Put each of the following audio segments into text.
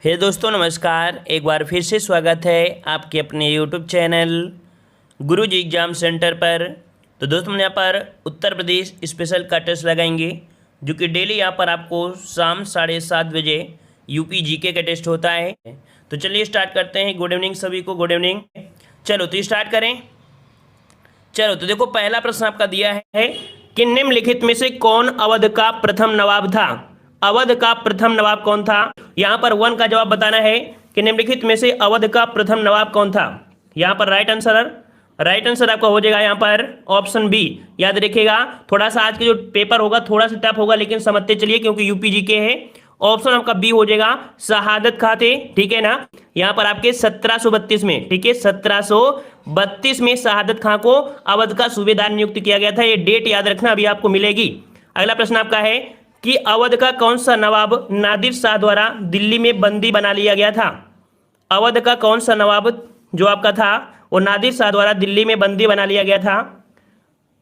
हे दोस्तों नमस्कार। एक बार फिर से स्वागत है आपके अपने यूट्यूब चैनल गुरुजी एग्ज़ाम सेंटर पर। तो दोस्तों हम यहाँ पर उत्तर प्रदेश स्पेशल का टेस्ट लगाएंगे जो कि डेली यहाँ पर आपको शाम 7:30 बजे यूपी जीके का टेस्ट होता है। तो चलिए स्टार्ट करते हैं। गुड इवनिंग सभी को, गुड इवनिंग। चलो तो स्टार्ट करें। चलो तो देखो पहला प्रश्न आपका दिया है कि निम्नलिखित में से कौन अवध का प्रथम नवाब था। अवध का प्रथम नवाब कौन था। यहाँ पर 1 का जवाब बताना है कि निम्नलिखित में से अवध का प्रथम नवाब कौन था। यहाँ पर राइट आंसर आपका हो जाएगा यहाँ पर ऑप्शन बी। याद रखिएगा, थोड़ा सा आज के जो पेपर होगा थोड़ा सा टफ होगा, लेकिन समझते चलिए क्योंकि यूपी जीके है। ऑप्शन आपका बी हो जाएगा शहादत खां थे, ठीक है ना। यहाँ पर आपके 1732 में, ठीक है, 1732 में शहादत खां को अवध का सूबेदार नियुक्त किया गया था। ये डेट याद रखना, अभी आपको मिलेगी। अगला प्रश्न आपका है कि अवध का कौन सा नवाब नादिर शाह द्वारा दिल्ली में बंदी बना लिया गया था। अवध का कौन सा नवाब जो आपका था वो नादिर शाह द्वारा दिल्ली में बंदी बना लिया गया था।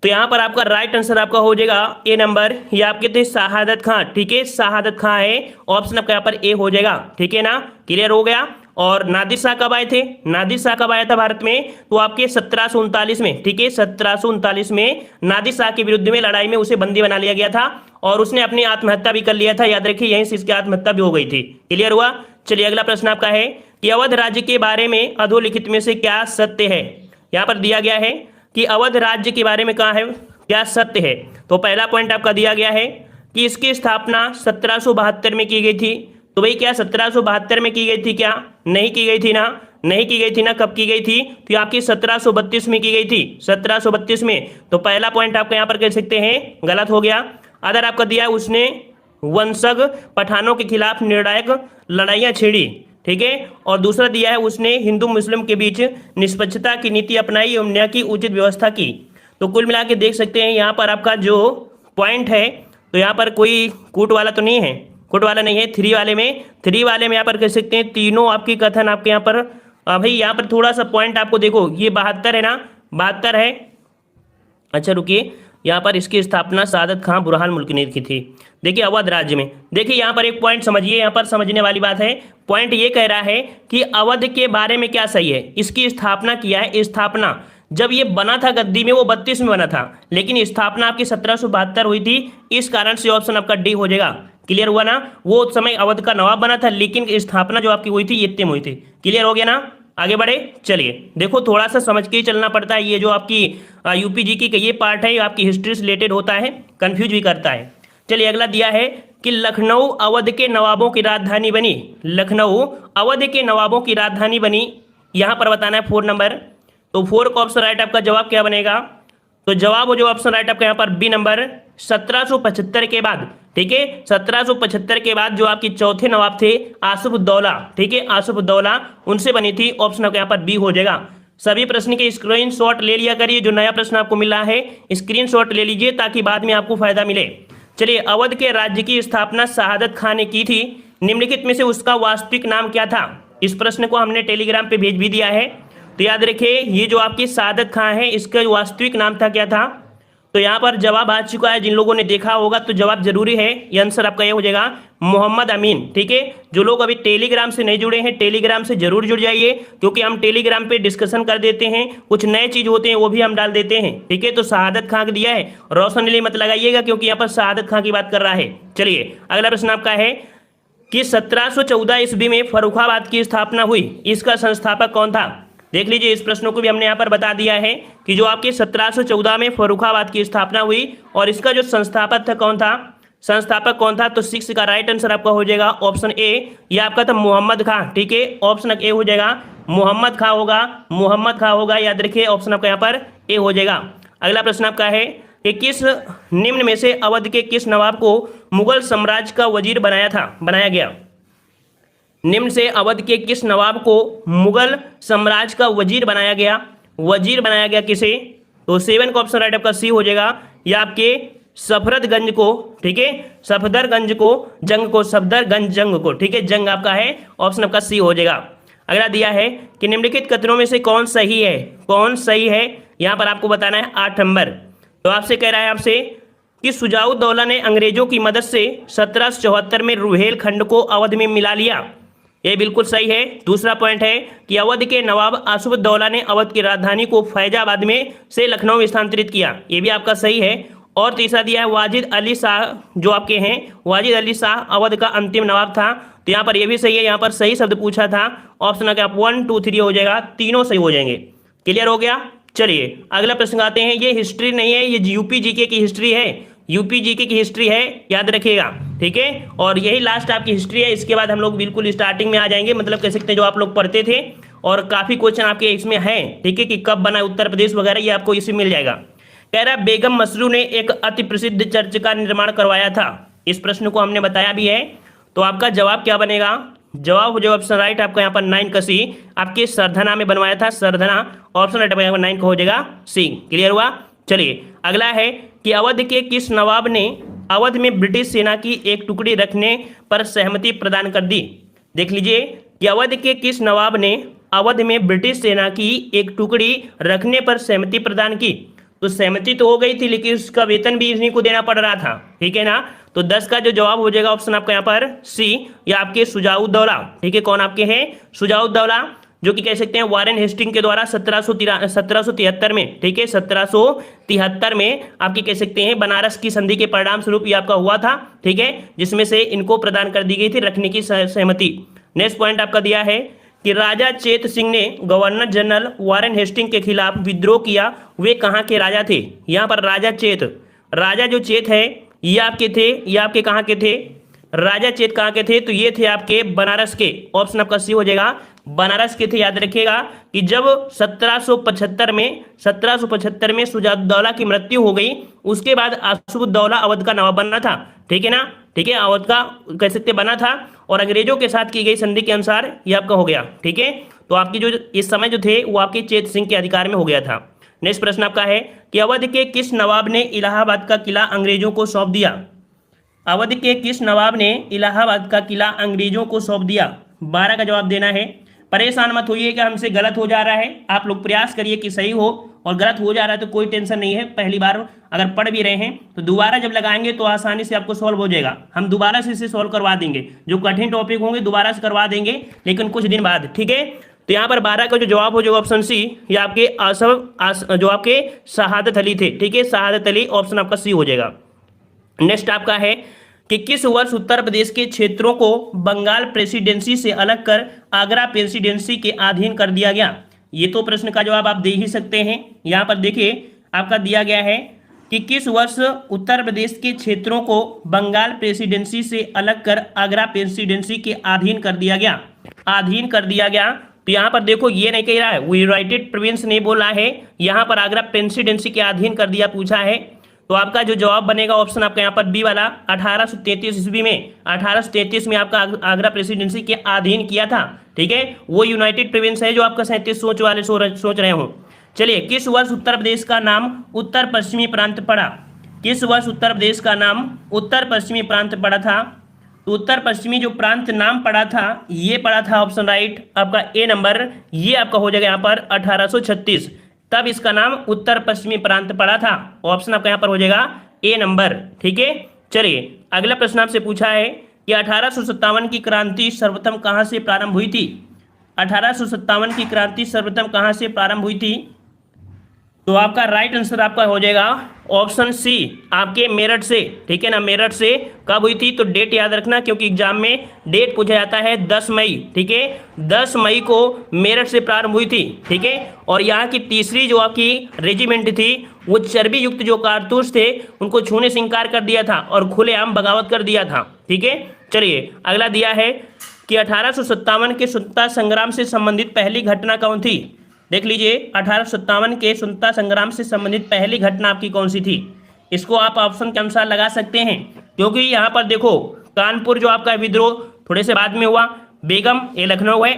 तो यहाँ पर आपका राइट आंसर आपका हो जाएगा ए नंबर। ये आपके थे शहादत खां, ठीक है, शहादत खां है। ऑप्शन आपका यहाँ पर ए हो जाएगा, ठीक है ना। क्लियर हो गया। और नादिर शाह कब आए थे, नादिर शाह कब आया था भारत में, तो आपके 1739 में, ठीक है, 1739 में नादिर शाह के विरुद्ध में लड़ाई में उसे बंदी बना लिया गया था और उसने अपनी आत्महत्या भी कर लिया था। याद रखिए, यहीं से इसकी आत्महत्या भी हो गई थी। क्लियर हुआ। चलिए अगला प्रश्न आपका है कि अवध राज्य के बारे में अधोलिखित में से क्या सत्य है। यहाँ पर दिया गया है कि अवध राज्य के बारे में कहा है क्या सत्य है। तो पहला पॉइंट आपका दिया गया है कि इसकी स्थापना 1772 में की गई थी। तो भाई क्या 1772 में की गई थी क्या, नहीं की गई थी ना, नहीं की गई थी ना। कब की गई थी, तो आपकी 1732 में की गई थी, 1732 में। तो पहला पॉइंट आपका यहाँ पर कह सकते हैं गलत हो गया। अदर आपका दिया है उसने वंशज पठानों के खिलाफ निर्णायक लड़ाइयाँ छेड़ी, ठीक है। और दूसरा दिया है उसने हिंदू मुस्लिम के बीच निष्पक्षता की नीति अपनाई एवं न्याय की उचित व्यवस्था की। तो कुल मिला के देख सकते हैं यहाँ पर आपका जो पॉइंट है, तो यहाँ पर कोई कूट वाला तो नहीं है, कूट वाला नहीं है। थ्री वाले में यहाँ पर कह सकते हैं तीनों आपकी कथन आपके यहाँ पर भाई यहाँ पर थोड़ा सा पॉइंट आपको देखो, ये 72 है ना, 72 है। अच्छा रुकिए, यहाँ पर इसकी स्थापना शहादत खां बुरहान मुल्क ने की थी। देखिए अवध राज्य में, देखिए यहाँ पर एक पॉइंट समझिए, यहाँ पर समझने वाली बात है। पॉइंट ये कह रहा है कि अवध के बारे में क्या सही है, इसकी स्थापना किया है। स्थापना जब ये बना था गद्दी में वो 32 में बना था, लेकिन स्थापना आपकी 1772 हुई थी। इस कारण से ऑप्शन आपका डी हो जाएगा। क्लियर हुआ ना। वो उस समय अवध का नवाब बना था, लेकिन स्थापना जो आपकी हुई थी इतने में हुई थी। क्लियर हो गया ना। आगे बढ़े। चलिए देखो थोड़ा सा समझ के ही चलना पड़ता है। ये जो आपकी यूपी जीके का ये पार्ट है, आपकी हिस्ट्री से रिलेटेड होता है, कंफ्यूज भी करता है। चलिए अगला दिया है कि लखनऊ अवध के नवाबों की राजधानी बनी। लखनऊ अवध के नवाबों की राजधानी बनी, यहाँ पर बताना है 4 नंबर। तो 4 का ऑप्शन राइट आपका जवाब क्या बनेगा, तो जवाब हो जो ऑप्शन राइट आपका यहाँ पर बी नंबर। 1775 के बाद, ठीक है, 1775 के बाद जो आपके चौथे नवाब थे आसिफउद्दौला, ठीक है, आसिफउद्दौला, उनसे बनी थी। ऑप्शन आपका यहाँ पर बी हो जाएगा। सभी प्रश्न के स्क्रीनशॉट ले लिया करिए। जो नया प्रश्न आपको मिला है स्क्रीनशॉट ले लीजिए ताकि बाद में आपको फायदा मिले। चलिए अवध के राज्य की स्थापना शहादत खां ने की थी। निम्नलिखित में से उसका वास्तविक नाम क्या था। इस प्रश्न को हमने टेलीग्राम पे भेज भी दिया है, तो याद रखिए ये जो आपकी शहादत खां है इसका वास्तविक नाम था क्या था। तो यहाँ पर जवाब आ चुका है, जिन लोगों ने देखा होगा तो जवाब जरूरी है। ये आंसर आपका ये हो जाएगा मोहम्मद अमीन, ठीक है। जो लोग अभी टेलीग्राम से नहीं जुड़े हैं टेलीग्राम से जरूर जुड़ जाइए, क्योंकि हम टेलीग्राम पे डिस्कशन कर देते हैं, कुछ नए चीज होते हैं वो भी हम डाल देते हैं, ठीक है। तो शहादत खां का दिया है, रोशन अली मत लगाइएगा क्योंकि यहाँ पर शहादत खां की बात कर रहा है। चलिए अगला प्रश्न आपका है कि 1714 ईस्वी में फर्रुखाबाद की स्थापना हुई, इसका संस्थापक कौन था। देख लीजिए इस प्रश्न को भी हमने यहाँ पर बता दिया है कि जो आपके 1714 में फर्रुखाबाद की स्थापना हुई और इसका जो संस्थापक था कौन था, संस्थापक कौन था। तो 6 का राइट आंसर आपका हो जाएगा ऑप्शन ए। यह आपका था मोहम्मद खां, ठीक है, ऑप्शन ए हो जाएगा मोहम्मद खां होगा, मोहम्मद खां होगा। याद रखिए ऑप्शन आपका यहाँ पर ए हो जाएगा। अगला प्रश्न आपका है कि किस निम्न में से अवध के किस नवाब को मुगल साम्राज्य का वजीर बनाया गया। निम्न से अवध के किस नवाब को मुगल साम्राज्य का वजीर बनाया गया, वजीर बनाया गया किसे। तो 7 का ऑप्शन राइट आपका सी हो जाएगा। या आपके सफदरगंज को, ठीक है, सफदरगंज को, जंग को, सफदरगंज जंग को, ठीक है, जंग आपका है। ऑप्शन आपका सी हो जाएगा। अगला दिया है कि निम्नलिखित कथनों में से कौन सही है, कौन सही है, यहाँ पर आपको बताना है 8 नंबर। तो आपसे कह रहा है आपसे कि शुजाउद्दौला ने अंग्रेजों की मदद से 1774 में रुहेल खंड को अवध में मिला लिया। ये बिल्कुल सही है। दूसरा पॉइंट है कि अवध के नवाब आसिफउद्दौला ने अवध की राजधानी को फैजाबाद में से लखनऊ में स्थानांतरित किया, ये भी आपका सही है। और तीसरा दिया है वाजिद अली शाह, जो आपके हैं वाजिद अली शाह अवध का अंतिम नवाब था, तो यहाँ पर ये भी सही है। यहाँ पर सही शब्द पूछा था, ऑप्शन अगर आप 1 2 3 हो जाएगा, तीनों सही हो जाएंगे। क्लियर हो गया। चलिए अगला प्रश्न आते हैं। ये हिस्ट्री नहीं है, ये यूपी जीके की हिस्ट्री है, यूपी जीके की हिस्ट्री है, याद रखिएगा, ठीक है। और यही लास्ट आपकी हिस्ट्री है, इसके बाद हम लोग बिल्कुल स्टार्टिंग में आ जाएंगे, मतलब कह सकते हैं जो आप लोग पढ़ते थे, और काफी क्वेश्चन आपके इसमें है, ठीक है, कि कब बना उत्तर प्रदेश वगैरह, ये आपको इसमें मिल जाएगा। कह रहा बेगम मसरू ने एक अति प्रसिद्ध चर्च का निर्माण करवाया था, इस प्रश्न को हमने बताया भी है। तो आपका जवाब क्या बनेगा? जवाब हो जाएगा ऑप्शन राइट आपका यहाँ पर 9 का सी, आपके सरधना में बनवाया था, सरधना, ऑप्शन राइट 9 का हो जाएगा सी। क्लियर हुआ। चलिए अगला है कि अवध के किस नवाब ने अवध में ब्रिटिश सेना की एक टुकड़ी रखने पर सहमति प्रदान कर दी? देख लीजिए कि अवध के किस नवाब ने अवध में ब्रिटिश सेना की एक टुकड़ी रखने पर सहमति प्रदान की? तो सहमति तो हो गई थी, लेकिन उसका वेतन भी इन्हीं को देना पड़ रहा था, ठीक है ना। तो 10 का जो जवाब हो जाएगा ऑप्शन आपका यहाँ पर सी, या आपके शुजाउद्दौला, ठीक है। कौन आपके हैं? शुजाउद्दौला, जो कि कह सकते हैं वारेन हेस्टिंग के द्वारा 1773 में, ठीक है, 1773 में आपकी कह सकते हैं बनारस की संधि के परिणाम स्वरूप ये आपका हुआ था, ठीक है, जिसमें से इनको प्रदान कर दी गई थी रखने की सहमति। नेक्स्ट पॉइंट आपका दिया है कि राजा चेत सिंह ने गवर्नर जनरल वारेन हेस्टिंग के खिलाफ विद्रोह किया, वे कहाँ के राजा थे? यहाँ पर राजा चेत, राजा जो चेत है ये आपके थे, ये आपके कहाँ के थे? राजा चेत कहाँ के थे? तो ये थे आपके बनारस के, ऑप्शन आपका सी हो जाएगा, बनारस के थे। याद रखिएगा कि जब 1775 में शुजाउद्दौला की मृत्यु हो गई, उसके बाद आसिफउद्दौला अवध का नवाब बनना था, ठीक है ना, ठीक है, अवध का कह सकते बना था, और अंग्रेजों के साथ की गई संधि के अनुसार ये आपका हो गया, ठीक है। तो आपकी जो इस समय जो थे वो आपके चेत सिंह के अधिकार में हो गया था। नेक्स्ट प्रश्न आपका है कि अवध के किस नवाब ने इलाहाबाद का किला अंग्रेजों को सौंप दिया? अवध के किस नवाब ने इलाहाबाद का किला अंग्रेजों को सौंप दिया? 12 का जवाब देना है। परेशान मत होइए कि हमसे गलत हो जा रहा है, आप लोग प्रयास करिए कि सही हो, और गलत हो जा रहा है तो कोई टेंशन नहीं है, पहली बार अगर पढ़ भी रहे हैं तो दोबारा जब लगाएंगे तो आसानी से आपको सॉल्व हो जाएगा। हम दोबारा से इसे सॉल्व करवा देंगे, जो कठिन टॉपिक होंगे दोबारा से करवा देंगे, लेकिन कुछ दिन बाद, ठीक है। तो यहाँ पर 12 का जो जवाब हो जाएगा ऑप्शन सी, ये आपके जो आपके शहादत अली थे, ठीक है, शहादत अली, ऑप्शन आपका सी हो जाएगा। नेक्स्ट आपका है कि किस वर्ष उत्तर प्रदेश के क्षेत्रों को बंगाल प्रेसिडेंसी से अलग कर आगरा प्रेसिडेंसी के अधीन कर दिया गया? ये तो प्रश्न का जवाब आप दे ही सकते हैं। यहाँ पर देखिए आपका दिया गया है कि किस वर्ष उत्तर प्रदेश के क्षेत्रों को बंगाल प्रेसिडेंसी से अलग कर आगरा प्रेसिडेंसी के अधीन कर दिया गया, अधीन कर दिया गया। तो यहाँ पर देखो ये नहीं कह रहा है, यूनाइटेड प्रोविंस नहीं बोला है, यहाँ पर आगरा प्रेसिडेंसी के अधीन कर दिया पूछा है। तो आपका जो जवाब बनेगा ऑप्शन आपका यहाँ पर बी वाला, 1833 ईस्वी में, 1833 में आपका आगरा प्रेसिडेंसी के अधीन किया था, ठीक है। वो यूनाइटेड प्रोविंस है जो आपका 37 सोच वाले सोच रहे हो। चलिए किस वर्ष उत्तर प्रदेश का नाम उत्तर पश्चिमी प्रांत पड़ा? किस वर्ष उत्तर प्रदेश का नाम उत्तर पश्चिमी प्रांत पड़ा था? तो उत्तर पश्चिमी जो प्रांत नाम पड़ा था ये पड़ा था ऑप्शन राइट आपका ए नंबर, ये आपका हो जाएगा यहाँ पर 1836, तब इसका नाम उत्तर पश्चिमी प्रांत पड़ा था, ऑप्शन आपका यहाँ पर हो जाएगा ए नंबर, ठीक है। चलिए अगला प्रश्न आपसे पूछा है कि 1857 की क्रांति सर्वप्रथम कहाँ से प्रारंभ हुई थी? 1857 की क्रांति सर्वप्रथम कहाँ से प्रारंभ हुई थी? तो आपका राइट आंसर आपका हो जाएगा ऑप्शन सी, आपके मेरठ से, ठीक है ना, मेरठ से। कब हुई थी? तो डेट याद रखना, क्योंकि एग्जाम में डेट पूछा जाता है 10 मई, ठीक है, 10 मई को मेरठ से प्रारंभ हुई थी, ठीक है। और यहाँ की तीसरी जो आपकी रेजिमेंट थी वो चर्बी युक्त जो कारतूस थे उनको छूने से इंकार कर दिया था और खुलेआम बगावत कर दिया था, ठीक है। चलिए अगला दिया है कि 1857 के स्वतंत्रता संग्राम से संबंधित पहली घटना कौन थी? देख लीजिए 1857 के स्वतंत्रता संग्राम से संबंधित पहली घटना आपकी कौन सी थी? इसको आप ऑप्शन के अनुसार लगा सकते हैं, क्योंकि यहाँ पर देखो कानपुर जो आपका विद्रोह थोड़े से बाद में हुआ, बेगम ये लखनऊ है,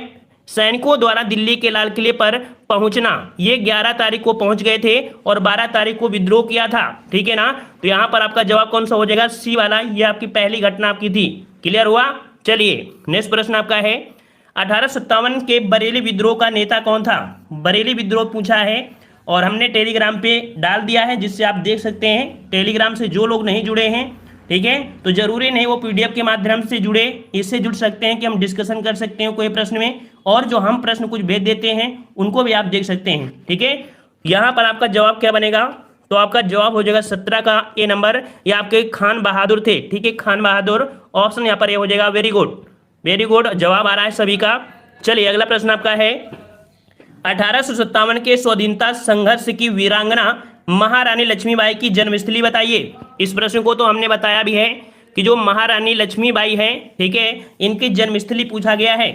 सैनिकों द्वारा दिल्ली के लाल किले पर पहुंचना ये 11 तारीख को पहुंच गए थे और 12 तारीख को विद्रोह किया था, ठीक है ना। तो यहाँ पर आपका जवाब कौन सा हो जाएगा? सी वाला, ये आपकी पहली घटना आपकी थी। क्लियर हुआ। चलिए नेक्स्ट प्रश्न आपका है 1857 के बरेली विद्रोह का नेता कौन था? बरेली विद्रोह पूछा है और हमने टेलीग्राम पे डाल दिया है, जिससे आप देख सकते हैं। टेलीग्राम से जो लोग नहीं जुड़े हैं ठीक है। तो जरूरी नहीं वो पीडीएफ के माध्यम से जुड़े, इससे जुड़ सकते हैं कि हम डिस्कशन कर सकते हैं कोई प्रश्न में, और जो हम प्रश्न कुछ भेज देते हैं उनको भी आप देख सकते हैं। ठीक है, यहाँ पर आपका जवाब क्या बनेगा, तो आपका जवाब हो जाएगा 17 का ए नंबर, या आपके खान बहादुर थे। ठीक है, खान बहादुर ऑप्शन यहाँ पर ये हो जाएगा। वेरी गुड, वेरी गुड, जवाब आ रहा है सभी का। चलिए अगला प्रश्न आपका है, 1857 के स्वाधीनता संघर्ष की वीरांगना महारानी लक्ष्मीबाई की जन्मस्थली बताइए। इस प्रश्न को तो हमने बताया भी है कि जो महारानी लक्ष्मीबाई है, ठीक है, इनकी जन्मस्थली पूछा गया है,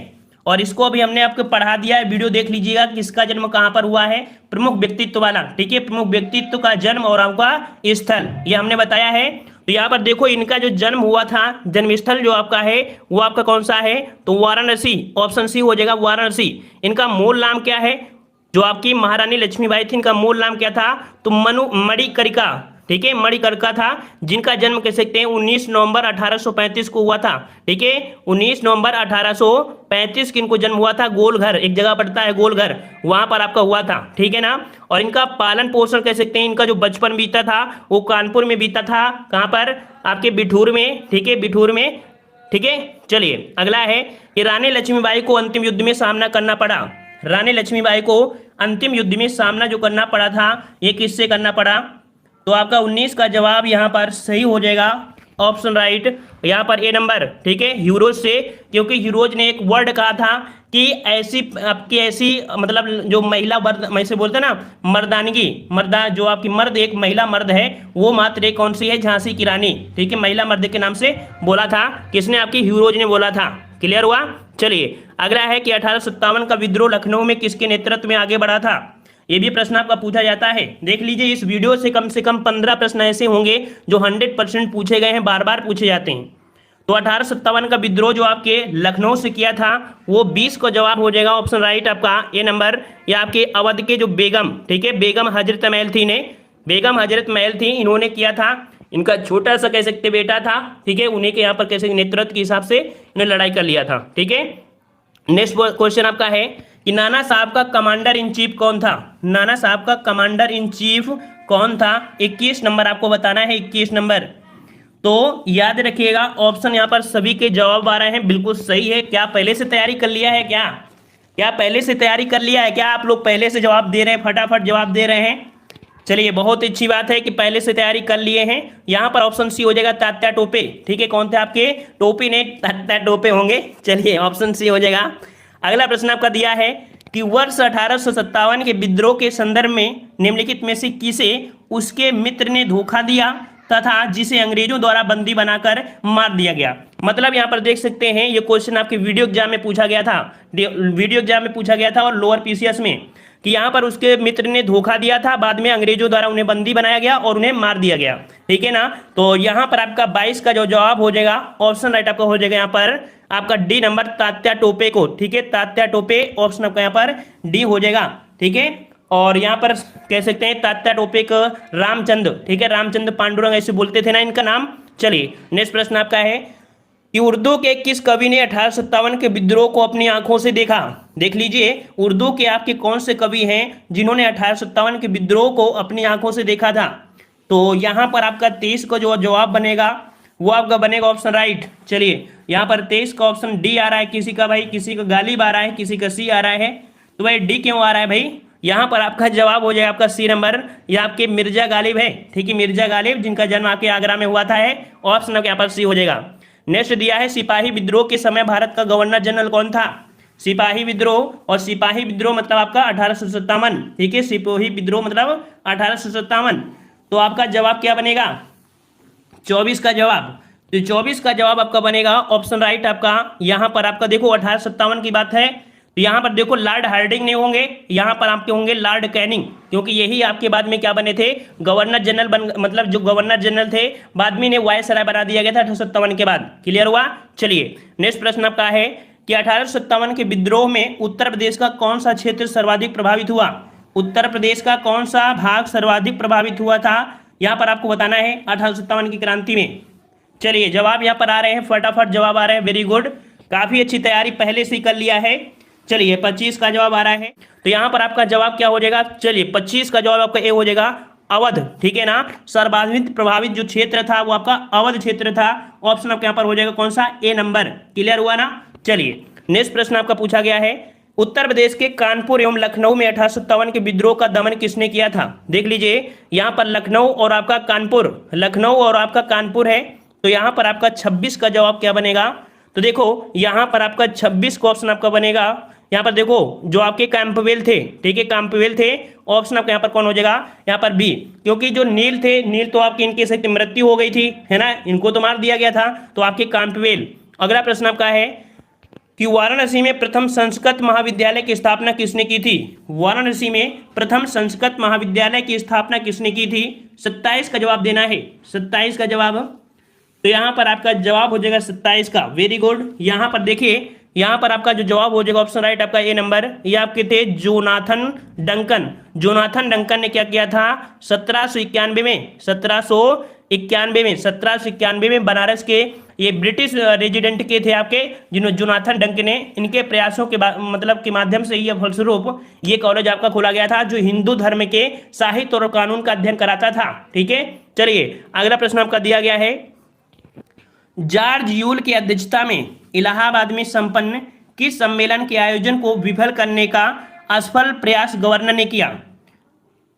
और इसको अभी हमने आपको पढ़ा दिया है। वीडियो देख लीजिएगा किसका जन्म कहाँ पर हुआ है, प्रमुख व्यक्तित्व वाला। ठीक है, प्रमुख व्यक्तित्व का जन्म और आपका स्थल ये हमने बताया है। तो यहाँ पर देखो इनका जो जन्म हुआ था, जन्मस्थल जो आपका है वो आपका कौन सा है, तो वाराणसी, ऑप्शन सी हो जाएगा वाराणसी। इनका मूल नाम क्या है, जो आपकी महारानी लक्ष्मीबाई थी इनका मूल नाम क्या था, तो मणिकर्णिका। ठीक है, मणिकर्णिका था, जिनका जन्म कह सकते हैं 19 नवंबर 1835 को हुआ था। ठीक है, 19 नवंबर 1835 को इनको जन्म हुआ था। गोलघर एक जगह पड़ता है, गोलघर, वहां पर आपका हुआ था। ठीक है ना, और इनका पालन पोषण कह सकते हैं, इनका जो बचपन बीता था वो कानपुर में बीता था। कहाँ पर, आपके बिठूर में। ठीक है, बिठूर में। ठीक है, चलिए अगला है कि रानी लक्ष्मीबाई को अंतिम युद्ध में सामना करना पड़ा। रानी लक्ष्मीबाई को अंतिम युद्ध में सामना जो करना पड़ा था, ये किससे करना पड़ा, तो आपका 19 का जवाब यहाँ पर सही हो जाएगा, ऑप्शन राइट, यहाँ पर ए नंबर। ठीक है, हीरोज से, क्योंकि हीरोज ने एक वर्ड कहा था कि ऐसी आपकी ऐसी मतलब जो महिला वर्द मैं से बोलते हैं ना मर्दानगी, मर्दा जो आपकी मर्द एक महिला मर्द है वो मात्र एक कौन सी है, झांसी की रानी। ठीक है, महिला मर्द के नाम से बोला था, किसने, आपकी हीरोज ने बोला था। क्लियर हुआ। चलिए अगला है कि 1857 का विद्रोह लखनऊ में किसके नेतृत्व में आगे बढ़ा था। ये भी प्रश्न आपका पूछा जाता है। देख लीजिए इस वीडियो से कम 15 प्रश्न ऐसे होंगे जो 100% पूछे गए हैं, बार बार पूछे जाते हैं। तो 1857 का विद्रोह जो आपके लखनऊ से किया था वो 20 का जवाब हो जाएगा, ऑप्शन राइट आपका ए नंबर। या आपके अवध के जो बेगम, ठीक है, बेगम हजरत महल थी ने, बेगम हजरत महल थी, इन्होंने किया था। इनका छोटा सा कह सकते बेटा था। ठीक है, उन्हीं के यहाँ पर कैसे नेतृत्व के हिसाब से इन्हें लड़ाई कर लिया था। ठीक है, नेक्स्ट क्वेश्चन आपका है कि नाना साहब का कमांडर इन चीफ कौन था। नाना साहब का कमांडर इन चीफ कौन था, 21 नंबर आपको बताना है, 21 नंबर। तो याद रखिएगा ऑप्शन यहाँ पर सभी के जवाब आ रहे हैं, बिल्कुल सही है। क्या पहले से तैयारी कर लिया है, क्या पहले से तैयारी कर लिया है, क्या आप लोग पहले से जवाब दे रहे हैं, फटाफट जवाब दे रहे हैं। चलिए बहुत अच्छी बात है कि पहले से तैयारी कर लिए हैं। यहाँ पर ऑप्शन सी हो जाएगा, तात्या टोपे। ठीक है, कौन थे आपके, टोपी ने तात्या टोपे होंगे। चलिए ऑप्शन सी हो जाएगा। अगला प्रश्न आपका दिया है कि वर्ष 1857 के विद्रोह के संदर्भ में निम्नलिखित में से किसे उसके मित्र ने धोखा दिया तथा जिसे अंग्रेजों द्वारा बंदी बनाकर मार दिया गया। मतलब यहाँ पर देख सकते हैं ये क्वेश्चन आपके वीडियो एग्जाम में पूछा गया था, वीडियो एग्जाम में पूछा गया था और लोअर पीसीएस में, कि यहाँ पर उसके मित्र ने धोखा दिया था, बाद में अंग्रेजों द्वारा उन्हें बंदी बनाया गया और उन्हें मार दिया गया। ठीक है ना, तो यहाँ पर आपका 22 का जो जवाब हो जाएगा, ऑप्शन राइट आपका हो जाएगा यहाँ पर आपका डी नंबर, तात्या टोपे को। ठीक है, तात्या टोपे ऑप्शन आपका यहाँ पर डी हो जाएगा। ठीक है, और यहाँ पर कह सकते हैं तात्या टोपे को रामचंद्र, ठीक है, रामचंद्र पांडुरंग ऐसे बोलते थे ना इनका नाम। चलिए नेक्स्ट प्रश्न आपका है कि उर्दू के किस कवि ने 1857 के विद्रोह को अपनी आंखों से देखा। देख लीजिए उर्दू के आपके कौन से कवि हैं जिन्होंने 1857 के विद्रोह को अपनी आंखों से देखा था। तो यहाँ पर आपका 23 का जो जवाब बनेगा वो आपका बनेगा ऑप्शन राइट। चलिए यहाँ पर 23 का ऑप्शन डी आ रहा है, किसी का भाई, किसी का गालिब आ रहा है, किसी का सी आ रहा है। तो भाई डी क्यों आ रहा है भाई, यहाँ पर आपका जवाब हो जाएगा आपका सी नंबर, या आपके मिर्जा गालिब है। ठीक है, मिर्जा गालिब जिनका जन्म आपके आगरा में हुआ था है, ऑप्शन यहाँ पर सी हो जाएगा। नेक्स्ट दिया है सिपाही विद्रोह के समय भारत का गवर्नर जनरल कौन था। सिपाही विद्रोह, और सिपाही विद्रोह मतलब आपका 1857। ठीक है, सिपाही विद्रोह मतलब 1857। तो आपका जवाब क्या बनेगा, 24 का जवाब। तो 24 का जवाब आपका बनेगा ऑप्शन राइट आपका। यहाँ पर आपका देखो 1857 की बात है, तो यहाँ पर देखो लॉर्ड हार्डिंग नहीं होंगे, यहाँ पर आपके होंगे लॉर्ड कैनिंग, क्योंकि यही आपके बाद में क्या बने थे, गवर्नर जनरल बन, मतलब जो गवर्नर जनरल थे बाद में इन्हें वायसराय बना दिया गया था 1857 के बाद। क्लियर हुआ। चलिए नेक्स्ट प्रश्न आपका है कि 1857 के विद्रोह में उत्तर प्रदेश का कौन सा क्षेत्र सर्वाधिक प्रभावित हुआ। उत्तर प्रदेश का कौन सा भाग सर्वाधिक प्रभावित हुआ था, यहाँ पर आपको बताना है 1857 की क्रांति में। चलिए जवाब यहाँ पर आ रहे हैं, फटाफट जवाब आ रहे हैं, वेरी गुड, काफी अच्छी तैयारी पहले से ही कर लिया है। चलिए 25 का जवाब आ रहा है, तो यहाँ पर आपका जवाब क्या हो जाएगा, चलिए 25 का जवाब आपका ए हो जाएगा, अवध, ठीक है ना। सर्वाधिक प्रभावित जो क्षेत्र था वो आपका अवध क्षेत्र था। ऑप्शन आपका यहाँ पर हो जाएगा कौन सा, ए नंबर। क्लियर हुआ ना। चलिए नेक्स्ट प्रश्न आपका पूछा गया है, उत्तर प्रदेश के कानपुर एवं लखनऊ में 1857 के विद्रोह का दमन किसने किया था। देख लीजिए यहाँ पर लखनऊ और आपका कानपुर, लखनऊ और आपका कानपुर है, तो यहाँ पर आपका 26 का जवाब क्या बनेगा। तो देखो यहाँ पर आपका 26 का ऑप्शन आपका बनेगा। यहाँ पर देखो जो आपके कैंपवेल थे, ठीक है, कैंपवेल थे, ऑप्शन आपका यहाँ पर कौन हो जाएगा, यहाँ पर बी, क्योंकि जो नील थे, नील तो आपकी इनकी से मृत्यु हो गई थी, है ना, इनको तो मार दिया गया था, तो आपके कैंपवेल। अगला प्रश्न आपका है कि वाराणसी में प्रथम संस्कृत महाविद्यालय की स्थापना किसने की थी। वाराणसी में प्रथम संस्कृत महाविद्यालय की स्थापना किसने की थी। 27 का जवाब देना है, 27 का जवाब। तो यहाँ पर आपका जवाब हो जाएगा 27 का। Very good. यहाँ पर देखिए, यहाँ पर आपका जो जवाब हो जाएगा ऑप्शन राइट आपका ए नंबर, ये आपके थे जोनाथन डंकन। जोनाथन डंकन ने क्या किया था 1791 में, 1791 में बनारस के ये ब्रिटिश रेजिडेंट के थे आपके, जिन्होंने जोनाथन डंकन ने, इनके प्रयासों के मतलब के माध्यम से ये फलस्वरूप ये कॉलेज आपका खोला गया था, जो हिंदू धर्म के साहित्य और कानून का अध्ययन कराता था। ठीक है, चलिए अगला प्रश्न आपका दिया गया है, जॉर्ज यूल की अध्यक्षता में इलाहाबाद में संपन्न किस सम्मेलन के आयोजन को विफल करने का असफल प्रयास गवर्नर ने किया।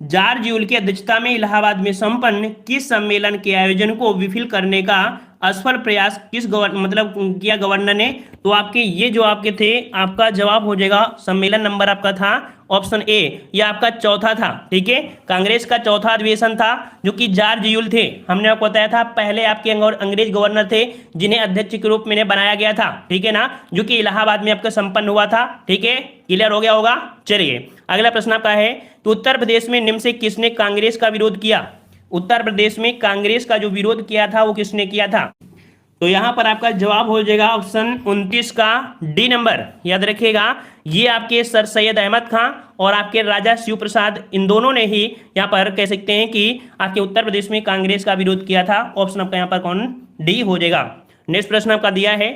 जॉर्ज यूल की अध्यक्षता में इलाहाबाद में संपन्न किस सम्मेलन के आयोजन को विफल करने का असफल प्रयास किस किया गवर्नर ने। तो आपके ये जो आपके थे, आपका जवाब हो जाएगा सम्मेलन नंबर आपका था ऑप्शन ए, यह आपका चौथा था। ठीक है, कांग्रेस का चौथा अधिवेशन था, जो कि जॉर्ज यूल थे, हमने आपको बताया था, पहले आपके अंग्रेज गवर्नर थे जिन्हें अध्यक्ष के रूप में बनाया गया था। ठीक है ना, जो कि इलाहाबाद में आपका संपन्न हुआ था। ठीक है, क्लियर हो गया होगा। चलिए अगला प्रश्न आपका है, तो उत्तर प्रदेश में निम्न से किसने कांग्रेस का विरोध किया। उत्तर प्रदेश में कांग्रेस का जो विरोध किया था वो किसने किया था। तो यहां पर आपका जवाब हो जाएगा ऑप्शन 29 का डी नंबर। याद रखिएगा, ये आपके सर सैयद अहमद खां और आपके राजा शिव प्रसाद, इन दोनों ने ही यहां पर कह सकते हैं कि आपके उत्तर प्रदेश में कांग्रेस का विरोध किया था। ऑप्शन आपका यहां पर कौन, डी हो जाएगा। नेक्स्ट प्रश्न आपका दिया है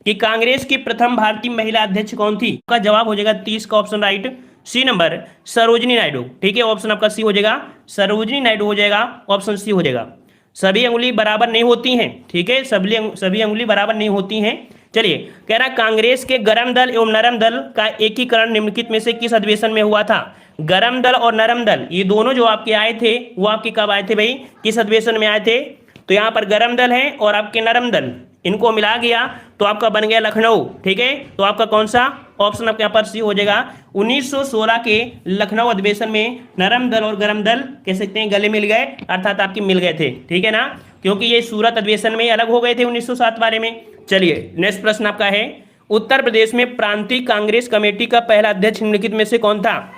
कि कांग्रेस की प्रथम भारतीय महिला अध्यक्ष कौन थी। आपका जवाब हो जाएगा 30 का option right, C number, Sarojini Naidu. ठीक है, ऑप्शन आपका सी हो जाएगा, सरोजिनी नायडू हो जाएगा, ऑप्शन सी हो जाएगा। सभी अंगुली बराबर नहीं होती हैं। ठीक है, सभी अंगुली बराबर नहीं होती हैं। चलिए, कह रहा गैर के गरम दल एवं नरम दल का एकीकरण निम्नलिखित में से किस अधिवेशन में हुआ था। गरम दल और नरम दल ये दोनों जो आपके आए थे वो आपके कब आए थे भाई, किस अधिवेशन में आए थे। तो यहाँ पर गरम दल है और आपके नरम दल, इनको मिला गया तो आपका बन गया लखनऊ। ठीक है, तो आपका कौन सा ऑप्शन आपके यहाँ पर सी हो जाएगा। 1916 के लखनऊ अधिवेशन में नरम दल और गरम दल कह सकते हैं गले मिल गए, अर्थात आपके मिल गए थे। ठीक है ना, क्योंकि ये सूरत अधिवेशन में अलग हो गए थे 1907 वाले में। चलिए नेक्स्ट प्रश्न आपका है, उत्तर प्रदेश में प्रांतीय कांग्रेस कमेटी का पहला अध्यक्ष निम्नलिखित में से कौन था।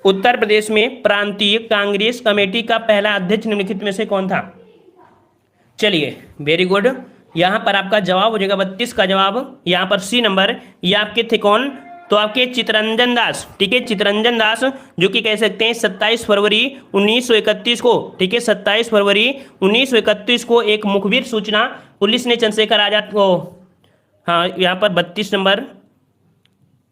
उत्तर प्रदेश में प्रांतीय कांग्रेस कमेटी का पहला अध्यक्ष निम्नलिखित में से कौन था। चलिए वेरी गुड, यहाँ पर आपका जवाब हो जाएगा 32 का जवाब, यहाँ पर सी नंबर, ये आपके थे कौन, तो आपके चित्तरंजन दास। ठीक है, चित्तरंजन दास, जो कि कह सकते हैं 27 फरवरी 1931 को, ठीक है 27 फरवरी 1931 को एक मुखबिर सूचना पुलिस ने चंद्रशेखर आजाद को, हाँ यहाँ पर 32 नंबर,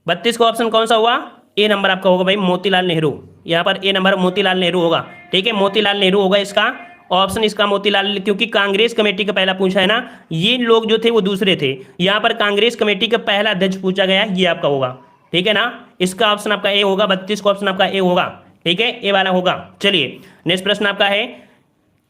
32 का ऑप्शन कौन सा हुआ, ए नंबर आपका होगा भाई, मोतीलाल नेहरू। यहाँ पर ए नंबर मोतीलाल नेहरू होगा। ठीक है, मोतीलाल नेहरू होगा इसका ऑप्शन, इसका मोतीलाल, क्योंकि कांग्रेस कमेटी का पहला पूछा है ना, ये लोग जो थे वो दूसरे थे, यहाँ पर कांग्रेस कमेटी का पहला अध्यक्ष पूछा गया, ये आपका होगा। ठीक है ना, इसका ऑप्शन आपका ए होगा, 32 का ऑप्शन आपका ए होगा। ठीक है, ए वाला होगा। चलिए नेक्स्ट प्रश्न आपका है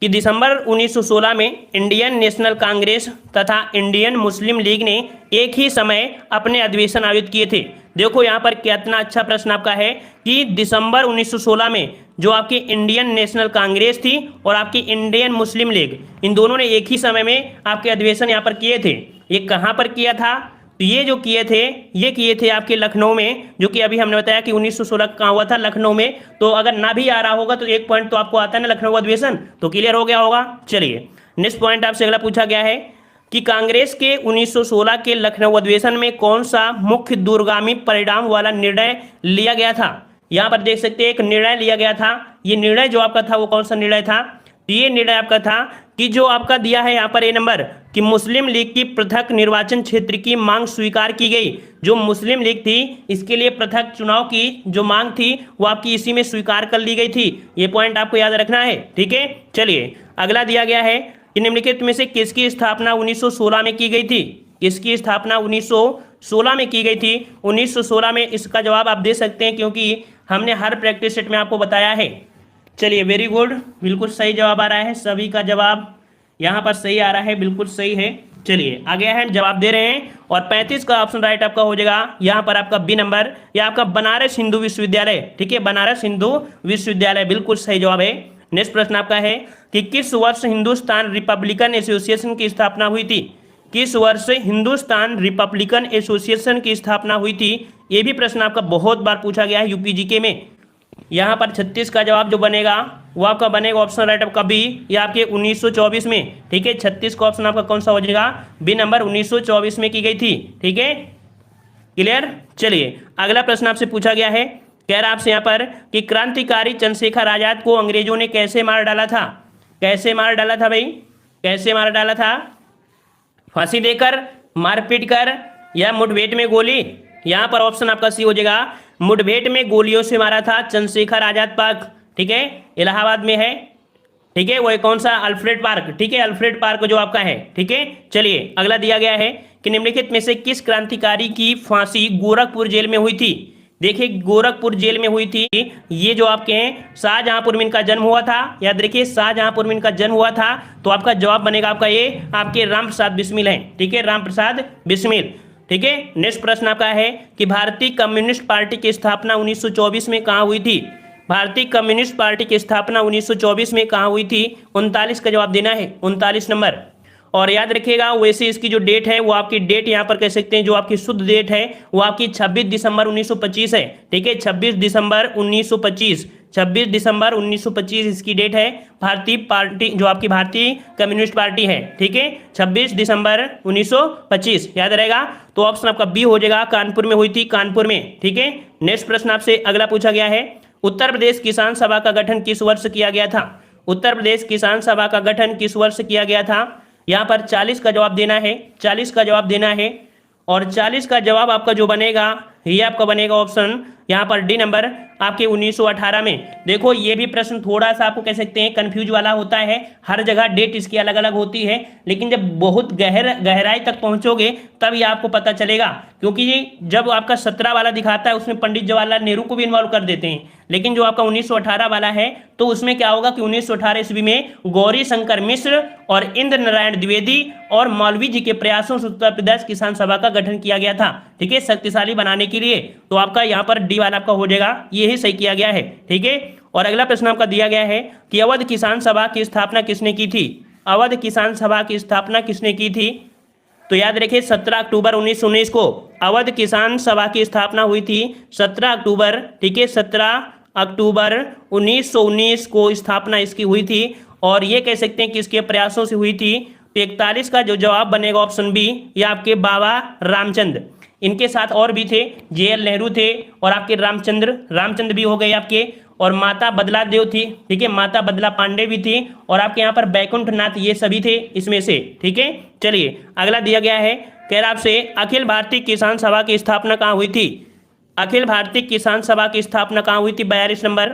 कि दिसंबर 1916 में इंडियन नेशनल कांग्रेस तथा इंडियन मुस्लिम लीग ने एक ही समय अपने अधिवेशन आयोजित किए थे। देखो यहाँ पर कितना अच्छा प्रश्न आपका है कि दिसंबर 1916 में जो आपकी इंडियन नेशनल कांग्रेस थी और आपकी इंडियन मुस्लिम लीग, इन दोनों ने एक ही समय में आपके अधिवेशन यहाँ पर किए थे। ये कहाँ पर किया था, तो ये जो किए थे, ये किए थे आपके लखनऊ में, जो कि अभी हमने बताया कि 1916 कहाँ हुआ था, लखनऊ में। तो अगर ना भी आ रहा होगा तो एक पॉइंट तो आपको आता है ना लखनऊ अधिवेशन, तो क्लियर हो गया होगा। चलिए नेक्स्ट पॉइंट आपसे अगला पूछा गया है कि कांग्रेस के 1916 के लखनऊ अधिवेशन में कौन सा मुख्य दूरगामी परिणाम वाला निर्णय लिया गया था। यहाँ पर देख सकते हैं एक निर्णय लिया गया था। ये निर्णय जो आपका था वो कौन सा निर्णय था, ये निर्णय आपका था कि जो आपका दिया है यहाँ पर ए नंबर, कि मुस्लिम लीग की पृथक निर्वाचन क्षेत्र की मांग स्वीकार की गई। जो मुस्लिम लीग थी इसके लिए पृथक चुनाव की जो मांग थी वो आपकी इसी में स्वीकार कर ली गई थी। ये पॉइंट आपको याद रखना है, ठीक है। चलिए अगला दिया गया है कि निम्नलिखित में से किसकी स्थापना 1916 में की गई थी। किसकी स्थापना 1916 में की गई थी। 1916 में इसका जवाब आप दे सकते हैं क्योंकि हमने हर प्रैक्टिस सेट में आपको बताया है। चलिए वेरी गुड, बिल्कुल सही जवाब आ रहा है। सभी का जवाब यहाँ पर सही आ रहा है, बिल्कुल सही है। चलिए आगे हम जवाब दे रहे हैं और 35 का ऑप्शन राइट आपका हो जाएगा यहाँ पर आपका बी नंबर, या आपका बनारस हिंदू विश्वविद्यालय, ठीक है, बनारस हिंदू विश्वविद्यालय बिल्कुल सही जवाब है। नेक्स्ट प्रश्न आपका है कि किस वर्ष हिंदुस्तान रिपब्लिकन एसोसिएशन की स्थापना हुई थी। किस वर्ष हिंदुस्तान रिपब्लिकन एसोसिएशन की स्थापना हुई थी। ये भी प्रश्न आपका बहुत बार पूछा गया है यूपीजीके में। यहाँ पर 36 का जवाब जो बनेगा वो आपका बनेगा ऑप्शन राइट आपका बी, या आपके 1924 में, ठीक है। 36 का ऑप्शन आपका कौन सा हो जाएगा, बी नंबर, 1924 में की गई थी, ठीक है, क्लियर। चलिए अगला प्रश्न आपसे पूछा गया है, कह रहा आपसे यहाँ पर कि क्रांतिकारी चंद्रशेखर आजाद को अंग्रेजों ने कैसे मार डाला था। कैसे मार डाला था भाई, कैसे मार डाला था। फांसी देकर, मारपीट कर, या मुठभेड़ में गोली। यहाँ पर ऑप्शन आपका सी हो जाएगा, मुठभेड़ में गोलियों से मारा था चंद्रशेखर आजाद पार्क, ठीक है, इलाहाबाद में है, ठीक है। वो कौन सा, अल्फ्रेड पार्क, ठीक है, अल्फ्रेड पार्क जो आपका है, ठीक है। चलिए अगला दिया गया है कि निम्नलिखित में से किस क्रांतिकारी की फांसी गोरखपुर जेल में हुई थी। देखिए गोरखपुर जेल में हुई थी, ये जो आपके हैं शाहजहांपुर में इनका जन्म हुआ था। याद रखिए शाहजहांपुर में इनका जन्म हुआ था, तो आपका जवाब बनेगा आपका ये आपके राम प्रसाद बिस्मिल है, ठीक है, राम प्रसाद बिस्मिल, ठीक है। नेक्स्ट प्रश्न आपका है कि भारतीय कम्युनिस्ट पार्टी की स्थापना 1924 में कहाँ हुई थी। भारतीय कम्युनिस्ट पार्टी की स्थापना 1924 में कहाँ हुई थी। 39 का जवाब देना है, 39 नंबर। और याद रखिएगा वैसे इसकी जो डेट है वो आपकी डेट यहाँ पर कह सकते हैं, जो आपकी शुद्ध डेट है वो आपकी 26 दिसंबर 1925 है, ठीक है, 26 दिसंबर 1925, 26 दिसंबर 1925 इसकी डेट है। भारतीय पार्टी जो आपकी भारतीय कम्युनिस्ट पार्टी है, ठीक है, 26 दिसंबर 1925 याद रहेगा। तो ऑप्शन आपका बी हो जाएगा, कानपुर में हुई थी, कानपुर में, ठीक है। नेक्स्ट प्रश्न आपसे अगला पूछा गया है, उत्तर प्रदेश किसान सभा का गठन किस वर्ष किया गया था। उत्तर प्रदेश किसान सभा का गठन किस वर्ष किया गया था। यहाँ पर 40 का जवाब देना है, 40 का जवाब देना है। और 40 का जवाब आपका जो बनेगा ये आपका बनेगा ऑप्शन यहाँ पर डी नंबर, आपके 1918 में। देखो ये भी प्रश्न थोड़ा सा आपको कह सकते हैं कंफ्यूज वाला होता है, हर जगह डेट इसकी अलग अलग होती है, लेकिन जब बहुत गहराई तक पहुंचोगे तब ये आपको पता चलेगा। क्योंकि ये जब आपका 17 वाला दिखाता है उसमें पंडित जवाहरलाल नेहरू को भी इन्वॉल्व कर देते हैं, लेकिन जो आपका 1918 वाला है तो उसमें क्या होगा कि 1918 ईस्वी में गौरी शंकर मिश्र और इंद्र नारायण द्विवेदी और मौलवी जी के प्रयासों से उत्तर प्रदेश किसान सभा का गठन किया गया था, ठीक है, शक्तिशाली बनाने के लिए। तो आपका यहाँ पर डी वाला आपका हो जाएगा, ये ही सही किया गया है, ठीक है। और अगला प्रश्न आपका दिया गया है कि अवध किसान सभा की स्थापना किसने की थी। अवध किसान सभा की स्थापना किसने की थी। तो याद रखिए 17 अक्टूबर 1919 को अवध किसान सभा की स्थापना हुई थी, 17 अक्टूबर, ठीक है, 17 अक्टूबर 1919 को स्थापना इसकी हुई थी। और ये कह सकते हैं कि इसके प्रयासों से हुई थी। तो 41 का जो जवाब बनेगा ऑप्शन बी, ये आपके बाबा रामचंद्र, इनके साथ और भी थे, जेएल नेहरू थे और आपके रामचंद्र भी हो गए आपके, और माता बदला देव थी, ठीक है, माता बदला पांडे भी थी, और आपके यहाँ पर बैकुंठ नाथ, ये सभी थे इसमें से, ठीक है। चलिए अगला दिया गया है, कह रहा आपसे अखिल भारतीय किसान सभा की स्थापना कहाँ हुई थी। अखिल भारतीय किसान सभा की स्थापना कहाँ हुई थी, 42 नंबर।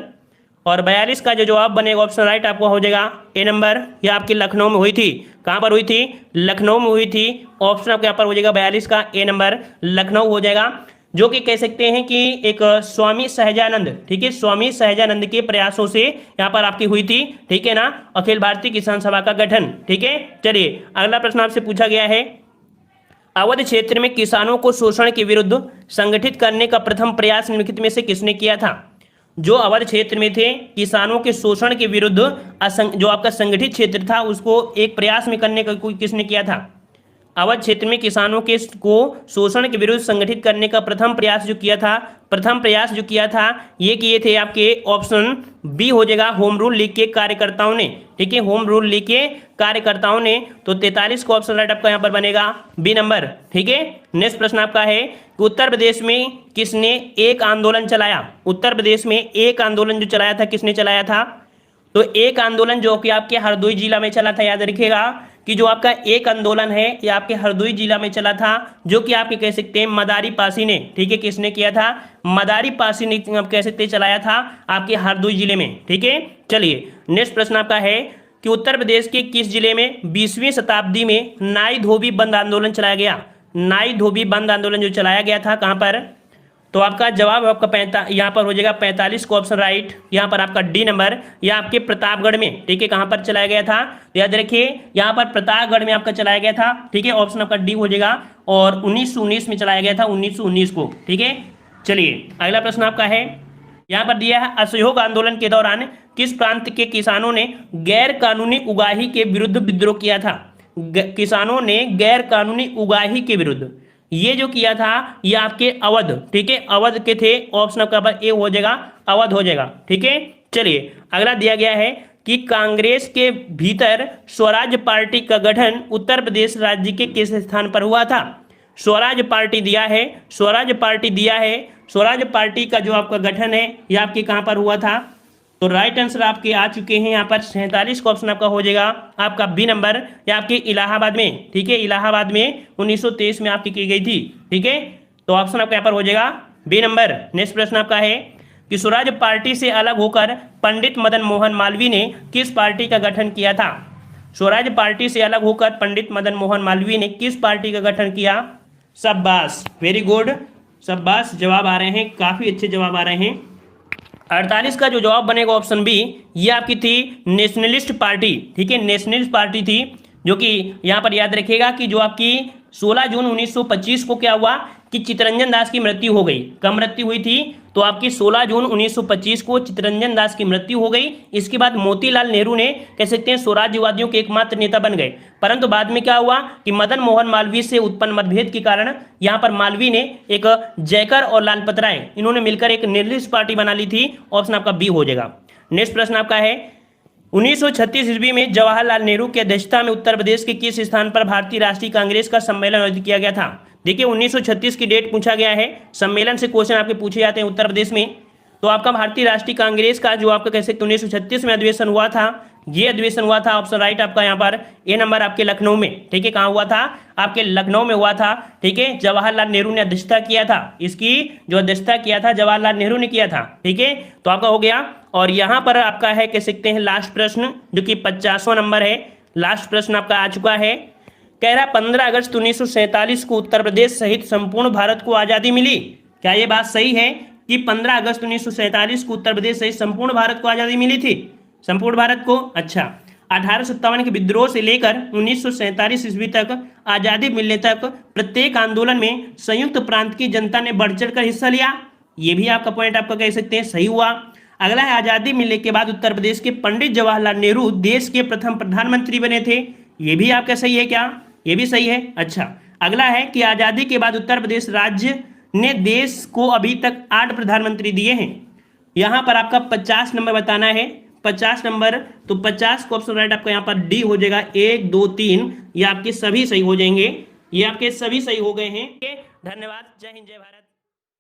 और 42 का जो जवाब बनेगा ऑप्शन राइट आपको हो जाएगा ए नंबर, यह आपकी लखनऊ में हुई थी। कहाँ पर हुई थी, लखनऊ में हुई थी। ऑप्शन आपके यहाँ पर हो जाएगा 42 का ए नंबर, लखनऊ हो जाएगा। जो कि कह सकते हैं कि एक स्वामी सहजानंद, ठीक है, स्वामी सहजानंद के प्रयासों से यहाँ पर आपकी हुई थी, ठीक है ना, अखिल भारतीय किसान सभा का गठन, ठीक है। चलिए अगला प्रश्न आपसे पूछा गया है, अवध क्षेत्र में किसानों को शोषण के विरुद्ध संगठित करने का प्रथम प्रयास निम्नलिखित में से किसने किया था। जो अवध क्षेत्र में थे किसानों के शोषण के विरुद्ध जो आपका संगठित क्षेत्र था उसको एक प्रयास में करने का किसने किया था। अवध क्षेत्र में किसानों के को शोषण के विरुद्ध संगठित करने का प्रथम प्रयास जो किया था ये किए थे आपके ऑप्शन बी हो जाएगा, होम रूल लीग के कार्यकर्ताओं ने, ठीक है, होम रूल लीग के कार्यकर्ताओं ने। तो 43 को ऑप्शन राइट आपका यहाँ पर बनेगा बी नंबर, ठीक है। नेक्स्ट प्रश्न आपका है कि उत्तर प्रदेश में किसने एक आंदोलन चलाया। उत्तर प्रदेश में एक आंदोलन जो चलाया था किसने चलाया था। तो एक आंदोलन जो कि आपके हरदोई जिला में चला था, याद रखिएगा कि जो आपका एक आंदोलन है ये आपके हरदोई जिला में चला था, जो कि आपके कह सकते हैं मदारी पासी ने, ठीक है, किसने किया था, मदारी पासी ने आप कह सकते चलाया था आपके हरदोई जिले में, ठीक है। चलिए नेक्स्ट प्रश्न आपका है कि उत्तर प्रदेश के किस जिले में 20वीं शताब्दी में नाई धोबी बंद आंदोलन चलाया गया। नाई धोबी बंद आंदोलन जो चलाया गया था कहां पर, तो आपका जवाब आपका यहाँ पर हो जाएगा 45 को ऑप्शन राइट, यहाँ पर आपका डी नंबर, या आपके प्रतापगढ़ में, ठीक है, कहाँ पर चलाया गया था, तो याद रखिए यहाँ पर प्रतापगढ़ में आपका चलाया गया था, ठीक है, ऑप्शन आपका डी हो जाएगा। और 1919 में चलाया गया था, 1919 को, ठीक है। चलिए अगला प्रश्न आपका है, यहाँ पर दिया है असहयोग आंदोलन के दौरान किस प्रांत के किसानों ने गैर कानूनी उगाही के विरुद्ध विद्रोह किया था। किसानों ने गैर कानूनी उगाही के विरुद्ध ये जो किया था ये आपके अवध, ठीक है, अवध के थे, ऑप्शन आपका ए हो जाएगा, अवध हो जाएगा, ठीक है। चलिए अगला दिया गया है कि कांग्रेस के भीतर स्वराज पार्टी का गठन उत्तर प्रदेश राज्य के किस स्थान पर हुआ था। स्वराज पार्टी दिया है, स्वराज पार्टी दिया है, स्वराज पार्टी का जो आपका गठन है ये आपके कहाँ पर हुआ था, तो राइट आंसर आपके आ चुके हैं यहाँ पर 47 का ऑप्शन आपका हो जाएगा आपका बी नंबर, या आपके इलाहाबाद में, ठीक है, इलाहाबाद में 1923 में आपकी की गई थी, ठीक है, तो ऑप्शन आपका यहाँ पर हो जाएगा बी नंबर। नेक्स्ट प्रश्न आपका है कि स्वराज पार्टी से अलग होकर पंडित मदन मोहन मालवीय ने किस पार्टी का गठन किया था। स्वराज पार्टी से अलग होकर पंडित मदन मोहन मालवीय ने किस पार्टी का गठन किया। शाबाश, वेरी गुड, शाबाश, जवाब आ रहे हैं, काफी अच्छे जवाब आ रहे हैं। 48 का जो जवाब बनेगा ऑप्शन बी, ये आपकी थी नेशनलिस्ट पार्टी, ठीक है, नेशनलिस्ट पार्टी थी, जो कि यहाँ पर याद रखिएगा कि जो आपकी 16 जून 1925 को क्या हुआ कि चित्तरंजन दास की मृत्यु हो गई। कब मृत्यु हुई थी, तो आपकी 16 जून 1925 को चित्तरंजन दास की मृत्यु हो गई। इसके बाद मोतीलाल नेहरू ने कह सकते हैं स्वराज्यवादियों के एकमात्र नेता बन गए, परंतु बाद में क्या हुआ कि मदन मोहन मालवीय से उत्पन्न मतभेद के कारण यहाँ पर मालवीय ने एक जयकर और लालपत राय इन्होंने मिलकर एक नेशनलिस्ट पार्टी बना ली थी, ऑप्शन आपका बी हो जाएगा। नेक्स्ट प्रश्न आपका है 1936 ईस्वी में जवाहरलाल नेहरू की अध्यक्षता में उत्तर प्रदेश के किस स्थान पर भारतीय राष्ट्रीय कांग्रेस का सम्मेलन आयोजित किया गया था। देखिए 1936 की डेट पूछा गया है, सम्मेलन से क्वेश्चन आपके पूछे जाते हैं उत्तर प्रदेश में, तो आपका भारतीय राष्ट्रीय कांग्रेस का जो आपका कह सकते 1936 में अधिवेशन हुआ था, ये अधिवेशन हुआ था, ऑप्शन राइट आपका यहाँ पर ए नंबर आपके लखनऊ में, ठीक है, कहाँ हुआ था, आपके लखनऊ में हुआ था, ठीक है। जवाहरलाल नेहरू ने अध्यक्षता किया था, इसकी जो अध्यक्षता किया था जवाहरलाल नेहरू ने किया था, ठीक है, तो आपका हो गया। और यहाँ पर आपका है कह सकते हैं लास्ट प्रश्न, जो कि 50वां नंबर है, लास्ट प्रश्न आपका आ चुका है, कह रहा 15 अगस्त 1947 को उत्तर प्रदेश सहित संपूर्ण भारत को आज़ादी मिली। क्या ये बात सही है कि 15 अगस्त 1947 को उत्तर प्रदेश सहित संपूर्ण भारत को आज़ादी मिली थी, संपूर्ण भारत को। अच्छा, 1857 के विद्रोह से लेकर 1947 ईस्वी तक आज़ादी मिलने तक प्रत्येक आंदोलन में संयुक्त प्रांत की जनता ने बढ़ चढ़ कर हिस्सा लिया, ये भी आपका पॉइंट आपका कह सकते हैं सही हुआ। अगला है आज़ादी मिलने के बाद उत्तर प्रदेश के पंडित जवाहरलाल नेहरू देश के प्रथम प्रधानमंत्री बने थे, ये भी आपका सही है क्या, ये भी सही है। अच्छा, अगला है कि आज़ादी के बाद उत्तर प्रदेश राज्य ने देश को अभी तक 8 प्रधानमंत्री दिए हैं। यहाँ पर आपका 50 नंबर बताना है, 50 नंबर, तो 50 को ऑप्शन राइट आपका यहाँ पर डी हो जाएगा, 1 2 3 ये आपके सभी सही हो जाएंगे, ये आपके सभी सही हो गए हैं। धन्यवाद, जय हिंद जय भारत।